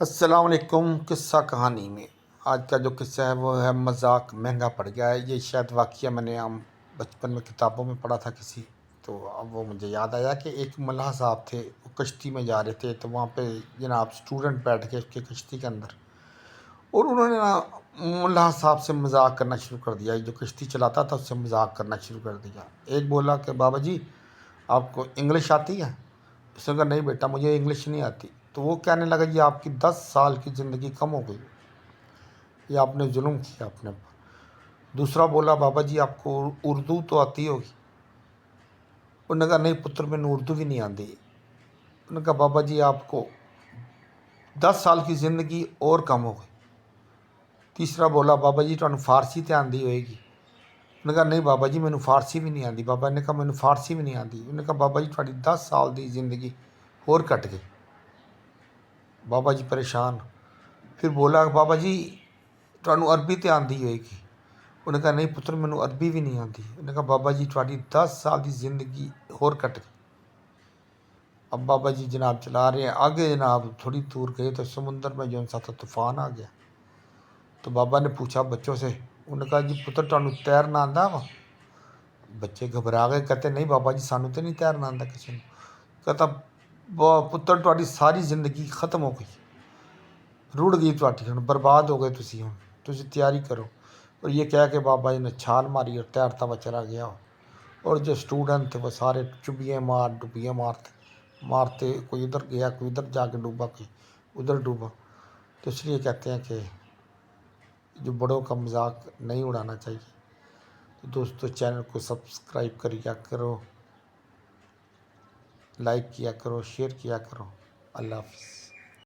अस्सलाम वालेकुम। किस्सा कहानी में आज का जो किस्सा है वो है मजाक महंगा पड़ गया है। ये शायद वाक़या मैंने हम बचपन में किताबों में पढ़ा था किसी, तो अब वो मुझे याद आया कि एक मल्लाह साहब थे, वो कश्ती में जा रहे थे, तो वहाँ पे जनाब स्टूडेंट बैठ गए उसके कश्ती के अंदर, और उन्होंने ना मल्लाह साहब से मजाक करना शुरू कर दिया। जो कश्ती चलाता था उससे मजाक करना शुरू कर दिया। एक बोला कि बाबा जी आपको इंग्लिश आती है? उसने कहा नहीं बेटा मुझे इंग्लिश नहीं आती। तो वो कहने लगा जी आपकी 10 साल की ज़िंदगी कम हो गई, ये आपने जुल्म किया अपने ऊपर। दूसरा बोला बाबा जी आपको उर्दू तो आती होगी? उन्होंने कहा नहीं पुत्र मैंने उर्दू भी नहीं आती। उन्होंने कहा बाबा जी आपको 10 साल की ज़िंदगी और कम हो गई। तीसरा बोला बाबा जी तुहानू फारसी तो आती होएगी? उन्होंने कहा नहीं बाबा जी मैनू फारसी भी नहीं आती। बाबा ने कहा मैनू फारसी भी नहीं आती। उन्होंने कहा बाबा जी थोड़ी 10 साल की ज़िंदगी होर कट गई। बाबा जी परेशान। फिर बोला बाबा जी तुहानू अरबी तो आती होएगी? उन्हें कहा नहीं पुत्र मैनू अरबी भी नहीं आती। उन्हें कहा बाबा जी थोड़ी 10 साल की ज़िंदगी होर कट गई। अब बाबा जी जनाब चला रहे हैं आगे, जनाब थोड़ी दूर गए तो समुंदर में जो सा था तूफान आ गया। तो बाबा ने पूछा बच्चों से, उन्हें कहा जी पुत्र तुहानू तैरना आंदा वा? बच्चे घबरा गए, कहते नहीं बाबा जी सानू तो नहीं तैरना आंदा किसी ने। कहता पुत्र तुहाडी सारी ज़िंदगी खत्म हो गई, रुड़ गई तुहाडी, हुण बर्बाद हो गए तुसी, हुण तुसी तैयारी करो। और ये कह के बाबा जी ने छाल मारी और तैरता हुआ चला गया। और जो स्टूडेंट थे वो सारे डुबियाँ मारते मारते, कोई इधर गया कोई इधर जाके डूबा कोई उधर डूबा। तो इसलिए कहते हैं कि जो बड़ों का मजाक नहीं उड़ाना चाहिए। तो दोस्तों चैनल को सब्सक्राइब करिया करो, लाइक किया करो, शेयर किया करो। अल्लाह हाफ़िज़।